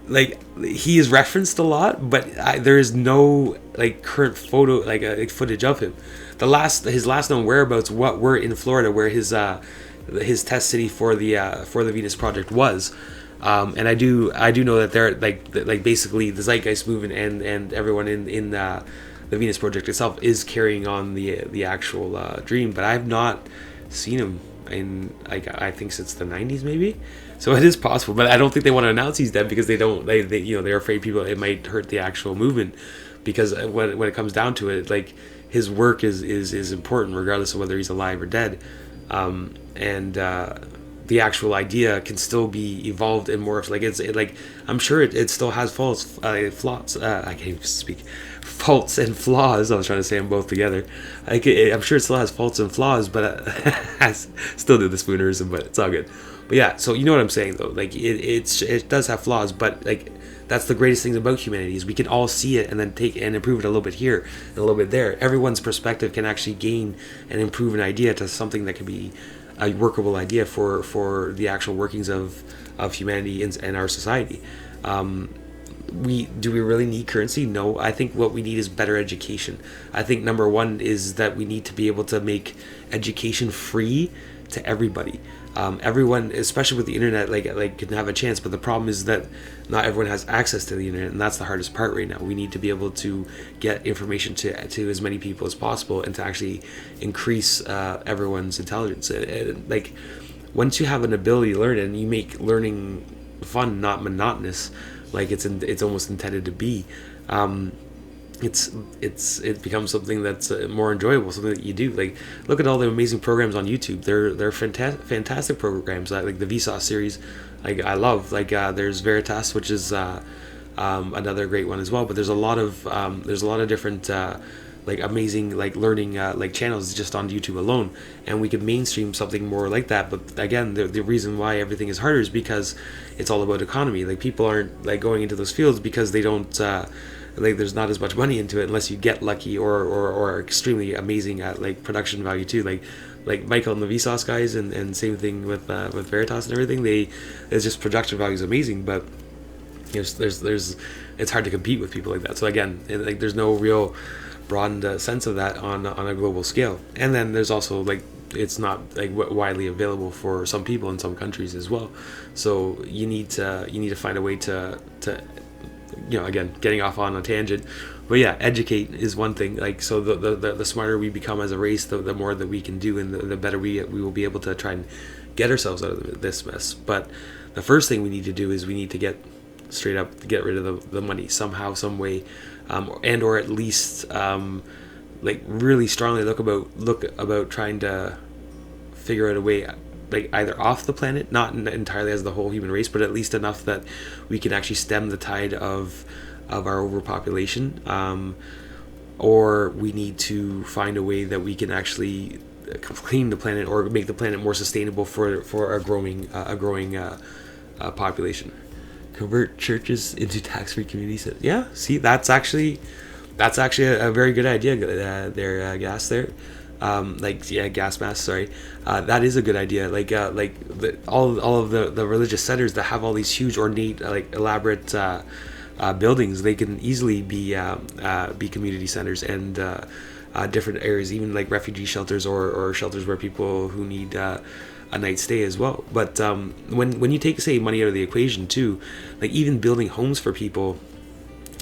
like he is referenced a lot, but there is no like current photo, like footage of him. His last known whereabouts were in Florida, where his test city for the Venus Project was. And I do know that they're like basically the Zeitgeist movement and everyone in the Venus Project itself is carrying on the actual dream, but I've not seen him in I think since the 90s maybe. So it is possible, but I don't think they want to announce he's dead, because they they're afraid it might hurt the actual movement, because when it comes down to it, like, his work is important regardless of whether he's alive or dead. And the actual idea can still be evolved and morphed. Like I'm sure it still has flaws. I can't even speak. Faults and flaws. I was trying to say them both together. I'm sure it still has faults and flaws, but I still do the spoonerism, but it's all good. But yeah, so you know what I'm saying though. Like it does have flaws, but like that's the greatest thing about humanity, is we can all see it and then take and improve it a little bit here and a little bit there. Everyone's perspective can actually gain and improve an idea to something that can be a workable idea for the actual workings of humanity and our society. Do we really need currency? No. I think what we need is better education. I think number one is that we need to be able to make education free to everybody. Everyone, especially with the internet, like can have a chance, but the problem is that not everyone has access to the internet, and that's the hardest part right now. We need to be able to get information to as many people as possible, and to actually increase everyone's intelligence. Like, once you have an ability to learn, and you make learning fun, not monotonous, like it's almost intended to be, it becomes something that's more enjoyable, something that you do. Like, look at all the amazing programs on YouTube. They're fantastic programs. Like the Vsauce series, like I love. Like there's Veritas, which is another great one as well. But there's a lot of different like amazing like learning like channels just on YouTube alone, and we could mainstream something more like that. But again, the reason why everything is harder is because it's all about economy. Like, people aren't like going into those fields because they don't like, there's not as much money into it unless you get lucky or are extremely amazing at like production value too. Like Michael and the Vsauce guys, and same thing with Veritas and everything. It's just production value is amazing, but there's it's hard to compete with people like that. So again, like, there's no real broadened sense of that on a global scale. And then there's also like, it's not like widely available for some people in some countries as well. So you need to find a way to again, getting off on a tangent, but yeah, educate is one thing. Like, so the smarter we become as a race, the more that we can do, and the better we will be able to try and get ourselves out of this mess. But the first thing we need to do is we need to get rid of the money somehow, some way, and or at least like really strongly look about trying to figure out a way, like either off the planet, not entirely as the whole human race, but at least enough that we can actually stem the tide of our overpopulation, or we need to find a way that we can actually clean the planet or make the planet more sustainable for a growing population. Convert churches into tax-free communities. Yeah, see, that's actually a very good idea there, Gas there. Gas mask, sorry. That is a good idea. All of the religious centers that have all these huge ornate, elaborate buildings, they can easily be community centers and different areas, even like refugee shelters or shelters where people who need a night stay as well. But when you take, say, money out of the equation too, like even building homes for people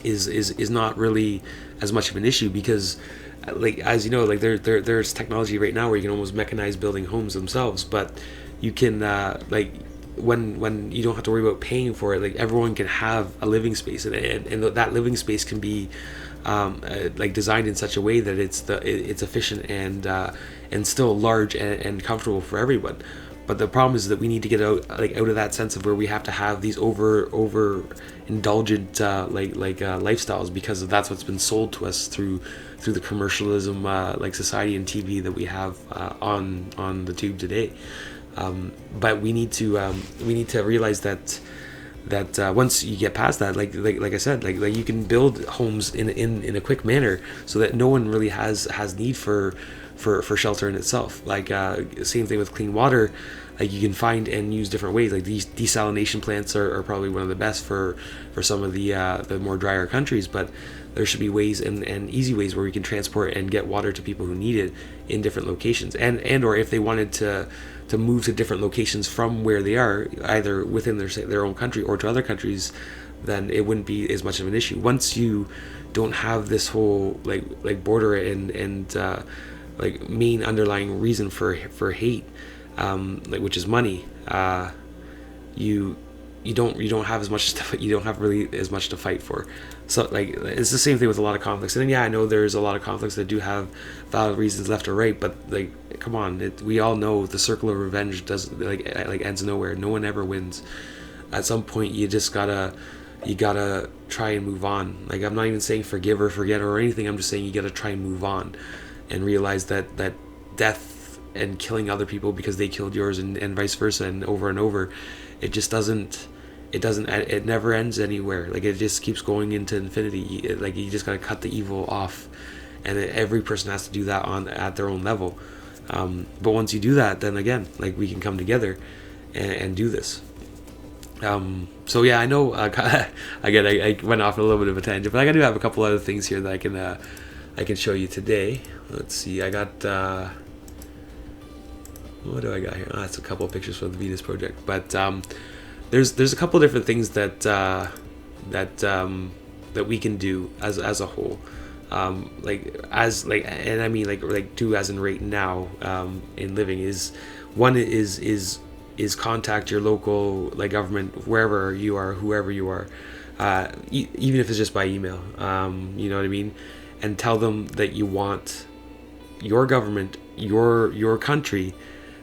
is not really as much of an issue, because like, as you know, like there's technology right now where you can almost mechanize building homes themselves, but you can when you don't have to worry about paying for it, like everyone can have a living space, and that living space can be designed in such a way that it's efficient and still large and comfortable for everyone. But the problem is that we need to get out of that sense of where we have to have these over indulgent lifestyles, because that's what's been sold to us through the commercialism society and TV that we have on the tube today. But we need to realize that once you get past that, like I said, like you can build homes in a quick manner so that no one really has need for shelter in itself. Same thing with clean water. Like you can find and use different ways. Like these desalination plants are probably one of the best for some of the more drier countries, but there should be ways and easy ways where we can transport and get water to people who need it in different locations, and or if they wanted to move to different locations from where they are, either within their own country or to other countries, then it wouldn't be as much of an issue. Once you don't have this whole border and main underlying reason for hate, which is money, you don't have as much stuff. You don't have really as much to fight for. So it's the same thing with a lot of conflicts. And I know there's a lot of conflicts that do have valid reasons left or right, but come on, we all know the circle of revenge does ends nowhere. No one ever wins. At some point, you gotta try and move on. I'm not even saying forgive or forget or anything. I'm just saying you gotta try and move on and realize that death and killing other people because they killed yours and vice versa and over, it just doesn't. It never ends anywhere. It just keeps going into infinity. You just gotta cut the evil off, and every person has to do that at their own level. But once you do that, then again, we can come together and do this. So yeah, I know. Again, I went off a little bit of a tangent, but I do have a couple other things here that I can show you today. Let's see. I got what do I got here? That's a couple of pictures from the Venus Project, but there's a couple of different things that we can do as a whole, and I mean do as in right now in living is one is contact your local government wherever you are, whoever you are, even if it's just by email, you know what I mean, and tell them that you want your government, your country,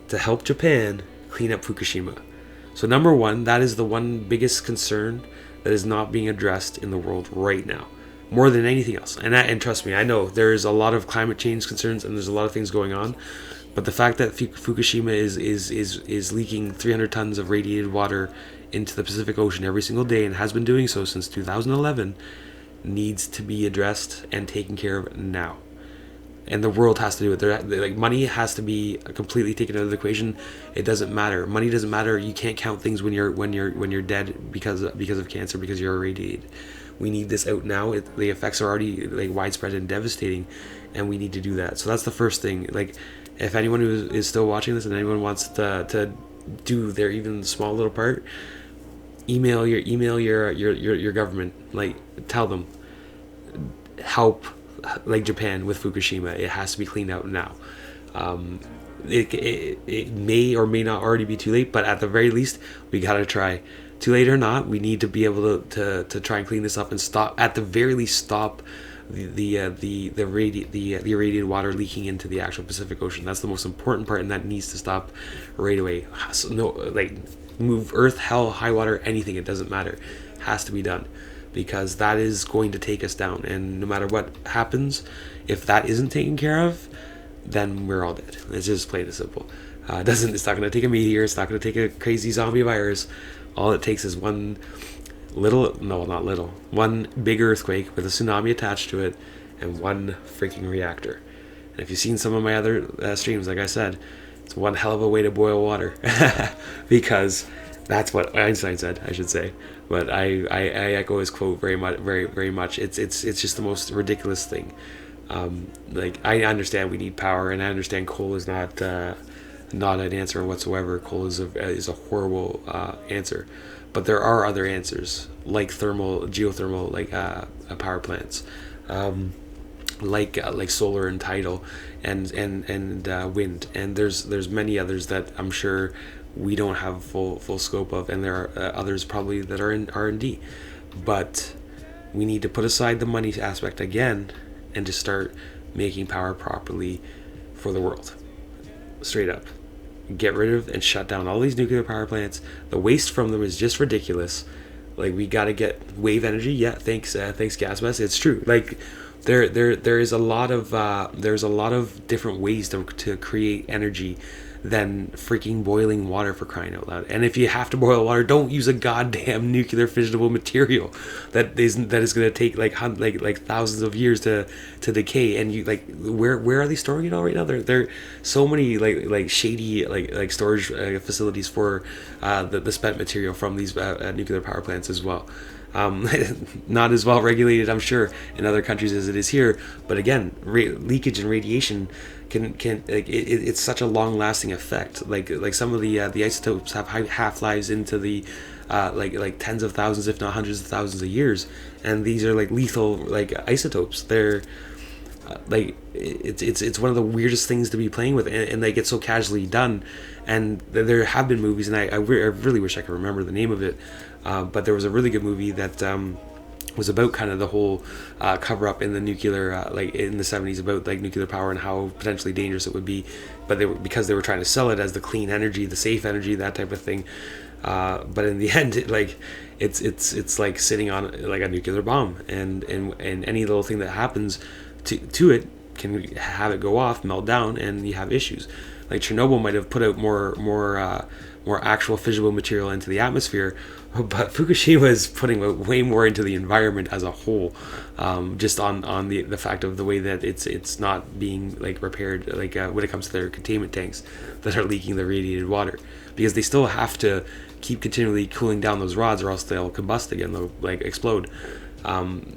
to help Japan clean up Fukushima. So number one, that is the one biggest concern that is not being addressed in the world right now, more than anything else. And trust me, I know there is a lot of climate change concerns and there's a lot of things going on, but the fact that Fukushima is leaking 300 tons of radiated water into the Pacific Ocean every single day and has been doing so since 2011 needs to be addressed and taken care of now. And the world has to do it. Money has to be completely taken out of the equation. It doesn't matter. Money doesn't matter. You can't count things when you're dead because of cancer, because you're irradiated. We need this out now. The effects are already widespread and devastating, and we need to do that. So that's the first thing. If anyone who is still watching this and anyone wants to do their even small little part, email your government. Tell them, help Japan with Fukushima. It has to be cleaned out now. it may or may not already be too late, but at the very least, we gotta try. Too late or not, we need to be able to try and clean this up and stop, at the very least, stop the irradiated water leaking into the actual Pacific Ocean. That's the most important part, and that needs to stop right away. So no, like, move earth, hell, high water, anything, it doesn't matter, has to be done, because that is going to take us down. And no matter what happens, if that isn't taken care of, then we're all dead. It's just plain and simple. It's not going to take a meteor. It's not going to take a crazy zombie virus. All it takes is one big earthquake with a tsunami attached to it, and one freaking reactor. And if you've seen some of my other streams, like I said, it's one hell of a way to boil water, because that's what Einstein said, I should say. But I echo his quote very much, very, very much. It's just the most ridiculous thing. Like, I understand we need power, and I understand coal is not an answer whatsoever. Coal is a horrible answer, but there are other answers, like geothermal, like power plants, like solar and tidal, and wind, and there's many others that I'm sure we don't have full scope of, and there are others probably that are in R&D, but we need to put aside the money aspect again and to start making power properly for the world. Straight up. Get rid of and shut down all these nuclear power plants. The waste from them is just ridiculous. Like, we got to get wave energy. Yeah, thanks Gasmas. It's true. Like, there is a lot of different ways to create energy than freaking boiling water, for crying out loud. And if you have to boil water, don't use a goddamn nuclear fissionable material that is going to take like thousands of years to decay. And you, like, where are they storing it all right now? There so many like shady like storage facilities for the spent material from these nuclear power plants as well. Not as well regulated, I'm sure, in other countries as it is here. But again, leakage and radiation can like, it's such a long-lasting effect. Like some of the isotopes have half-lives into the like tens of thousands, if not hundreds of thousands of years, and these are like lethal like isotopes. They're like it's one of the weirdest things to be playing with, and they get so casually done. And there have been movies, and I really wish I could remember the name of it, but there was a really good movie that was about kind of the whole cover up in the nuclear like in the 70s, about like nuclear power and how potentially dangerous it would be, but because they were trying to sell it as the clean energy, the safe energy, that type of thing, but in the end it's like sitting on like a nuclear bomb, and any little thing that happens to it can have it go off, melt down, and you have issues. Like Chernobyl might have put out more actual fissionable material into the atmosphere, but Fukushima is putting way more into the environment as a whole, just on the fact of the way that it's not being like repaired, like when it comes to their containment tanks that are leaking the radiated water, because they still have to keep continually cooling down those rods, or else they'll combust again, they'll like explode.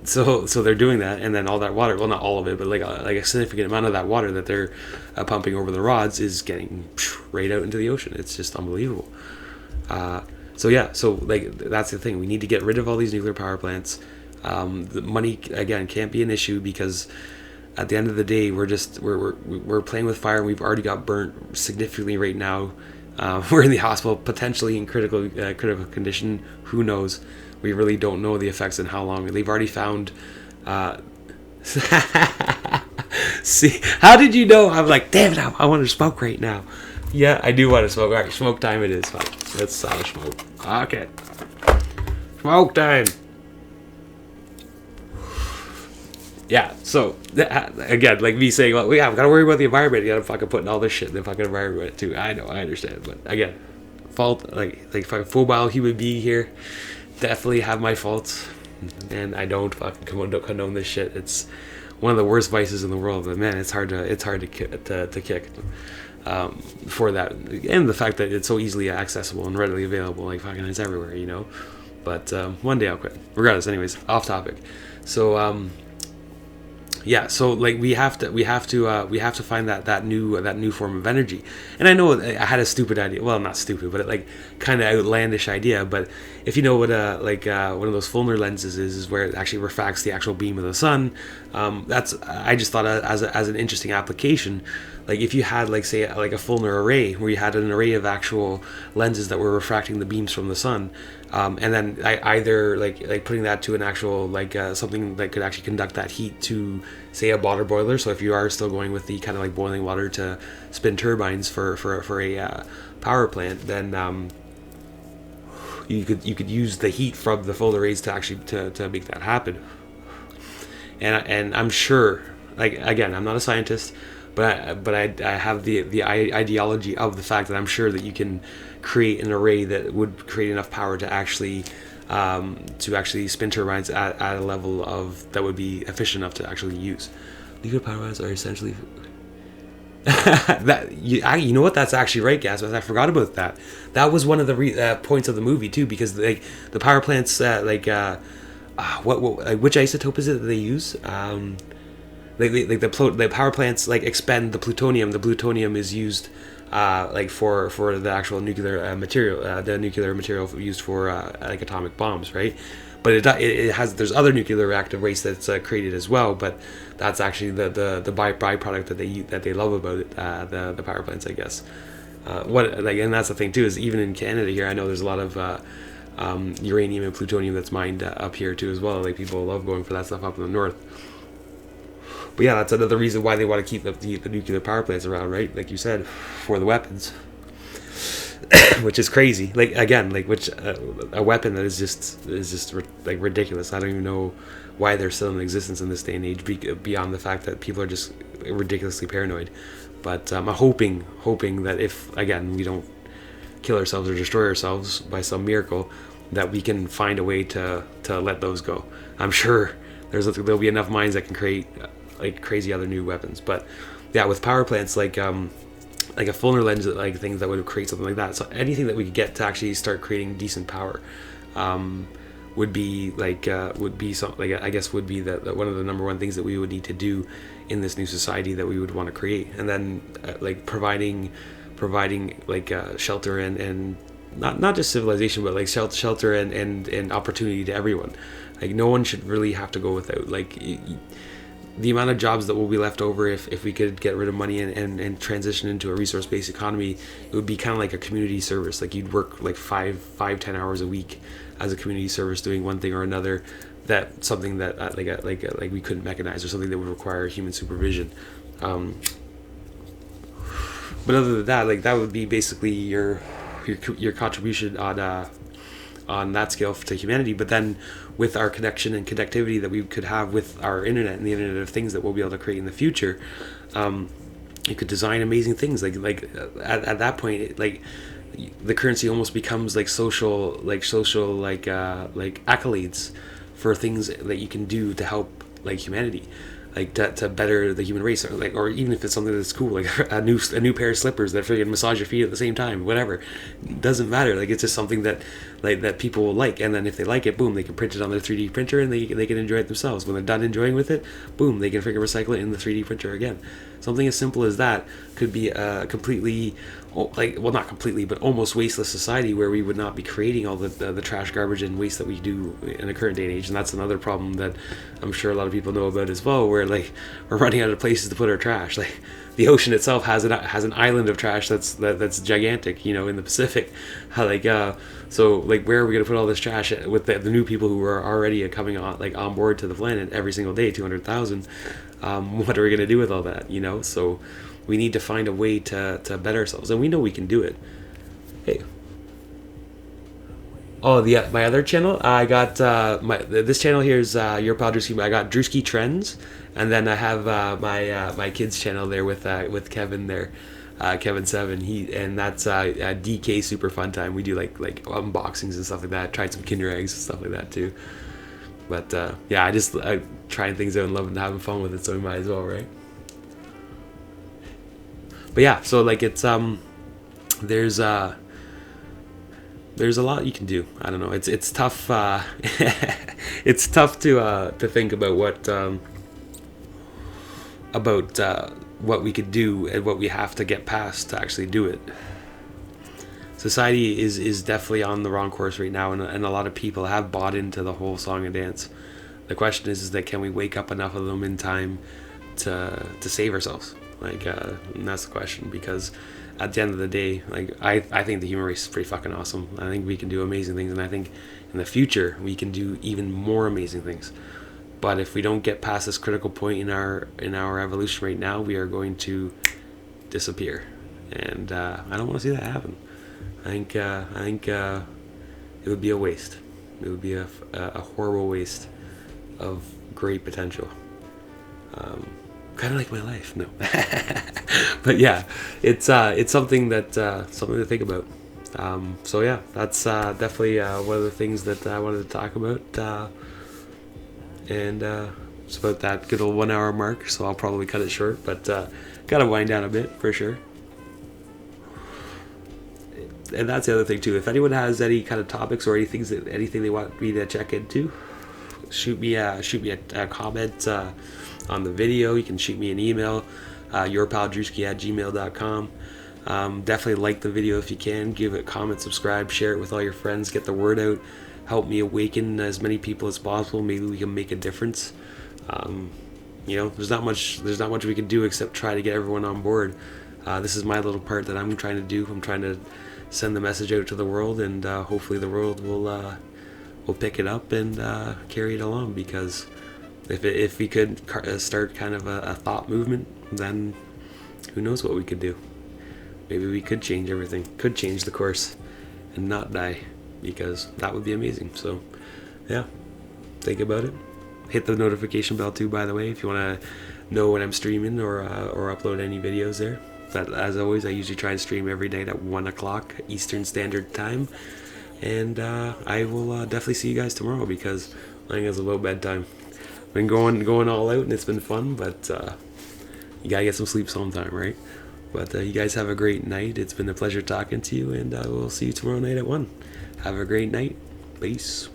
So they're doing that, and then all that water, well, not all of it, but like a significant amount of that water that they're pumping over the rods is getting right out into the ocean. It's just unbelievable. So like that's the thing. We need to get rid of all these nuclear power plants. The money again can't be an issue, because at the end of the day, we're playing with fire, and we've already got burnt significantly right now. We're in the hospital, potentially in critical condition. Who knows? We really don't know the effects and how long. They've already found. See, how did you know? I'm like, damn it, I want to smoke right now. Yeah, I do want to smoke. All right, smoke time it is. Fine. Let's smoke. Okay. Smoke time. Yeah, so, again, like me saying, well, yeah, I've got to worry about the environment. You got to fucking putting all this shit in the fucking environment, too. I know, I understand. But, again, like fucking full-bile human being here. Definitely have my faults, and I don't fucking condone this shit. It's one of the worst vices in the world, but man, it's hard to kick for that, and the fact that it's so easily accessible and readily available, like fucking it's everywhere, you know. But one day I'll quit. Regardless, anyways, off topic. So yeah, so like we have to find that new form of energy. And I know I had a stupid idea. Well, not stupid, but like kind of outlandish idea. But if you know what one of those Fulner lenses is where it actually refracts the actual beam of the sun. I just thought as an interesting application. like if you had like say like a full array where you had an array of actual lenses that were refracting the beams from the sun, and then either like putting that to an actual like something that could actually conduct that heat to say a water boiler. So if you are still going with the kind of like boiling water to spin turbines for a power plant, then you could use the heat from the full arrays to actually to make that happen. And I'm sure, like, again, I'm not a scientist, but I have the ideology of the fact that I'm sure that you can create an array that would create enough power to actually spin turbines at a level of that would be efficient enough to actually use. Nuclear power plants are essentially that you know what, that's actually right, Gas. I forgot about that. That was one of the points of the movie too, because like the power plants which isotope is it that they use? The power plants like expend the plutonium. The plutonium is used like for the actual nuclear material, the nuclear material used for like atomic bombs, right? But it has, there's other nuclear reactive waste that's created as well, but that's actually the byproduct that they love about it, the power plants, I guess. And that's the thing too, is even in Canada here, I know there's a lot of uranium and plutonium that's mined up here too as well. Like people love going for that stuff up in the north. But yeah, that's another reason why they want to keep the nuclear power plants around, right? Like you said, for the weapons, which is crazy. Like again, like a weapon that is just like ridiculous. I don't even know why they're still in existence in this day and age, beyond the fact that people are just ridiculously paranoid. But I'm hoping that if again we don't kill ourselves or destroy ourselves by some miracle, that we can find a way to let those go. I'm sure there'll be enough minds that can create like crazy other new weapons. But yeah, with power plants like a Fulner lens, like things that would create something like that. So anything that we could get to actually start creating decent power would be something like, I guess would be the one of the number one things that we would need to do in this new society that we would want to create. And then like providing like shelter and not just civilization, but like shelter and opportunity to everyone. Like no one should really have to go without. Like the amount of jobs that will be left over if we could get rid of money and transition into a resource-based economy, it would be kind of like a community service. Like you'd work like 10 hours a week as a community service doing one thing or another, that something that like we couldn't mechanize, or something that would require human supervision. But other than that, like that would be basically your contribution on that scale to humanity. But then with our connection and connectivity that we could have with our internet and the Internet of Things that we'll be able to create in the future, you could design amazing things. Like at that point, like the currency almost becomes like social accolades for things that you can do to help like humanity, like to better the human race, or even if it's something that's cool, like a new pair of slippers that freaking massage your feet at the same time, whatever, it doesn't matter. Like it's just something that that people will like, and then if they like it, boom, they can print it on their 3D printer and they can enjoy it themselves. When they're done enjoying with it, boom, they can freaking recycle it in the 3D printer again. Something as simple as that could be a completely, not completely, but almost wasteless society where we would not be creating all the trash, garbage, and waste that we do in the current day and age. And that's another problem that I'm sure a lot of people know about as well, where like we're running out of places to put our trash. Like the ocean itself has an island of trash that's gigantic, in the Pacific. So like where are we going to put all this trash with the new people who are already coming on board to the planet every single day, 200,000? What are we going to do with all that? So we need to find a way to better ourselves, and we know we can do it. Hey. Oh, my other channel, I got this channel here is your pal Drewski. I got Drewski Trends, and then I have my kids channel there with Kevin there, Kevin 7. That's DK Super Fun Time. We do like unboxings and stuff like that. Tried some Kinder eggs and stuff like that too. But yeah, I trying things out and loving having fun with it, so we might as well, right? But yeah, so like it's there's a lot you can do. I don't know. It's tough. It's tough to think about what we could do and what we have to get past to actually do it. Society is definitely on the wrong course right now, and a lot of people have bought into the whole song and dance. The question is that can we wake up enough of them in time to save ourselves? Like, and that's the question, because at the end of the day, like, I think the human race is pretty fucking awesome. I think we can do amazing things, and I think in the future we can do even more amazing things. But if we don't get past this critical point in our evolution right now, we are going to disappear, and I don't want to see that happen. I think it would be a waste. It would be a horrible waste of great potential. Kind of like my life, no. But yeah, it's something something to think about. So yeah, that's definitely one of the things that I wanted to talk about, and it's about that good old 1 hour mark. So I'll probably cut it short, but gotta wind down a bit for sure. And that's the other thing too. If anyone has any kind of topics or anything they want me to check into, shoot me a comment on the video. You can shoot me an email, yourpaldrewski@gmail.com. Definitely like the video if you can. Give it a comment, subscribe, share it with all your friends. Get the word out. Help me awaken as many people as possible. Maybe we can make a difference. There's not much we can do except try to get everyone on board. This is my little part that I'm trying to do. I'm trying to send the message out to the world, and hopefully the world will pick it up and carry it along. Because if we could start kind of a thought movement, then who knows what we could do. Maybe we could change everything, could change the course and not die, because that would be amazing. So yeah, think about it. Hit the notification bell too, by the way, if you want to know when I'm streaming or upload any videos there. But as always, I usually try and stream every night at 1 o'clock Eastern Standard Time. And I will definitely see you guys tomorrow, because I think it's about bedtime. Been going all out, and it's been fun, but you gotta get some sleep sometime, right? But you guys have a great night. It's been a pleasure talking to you, and we'll see you tomorrow night at 1. Have a great night. Peace.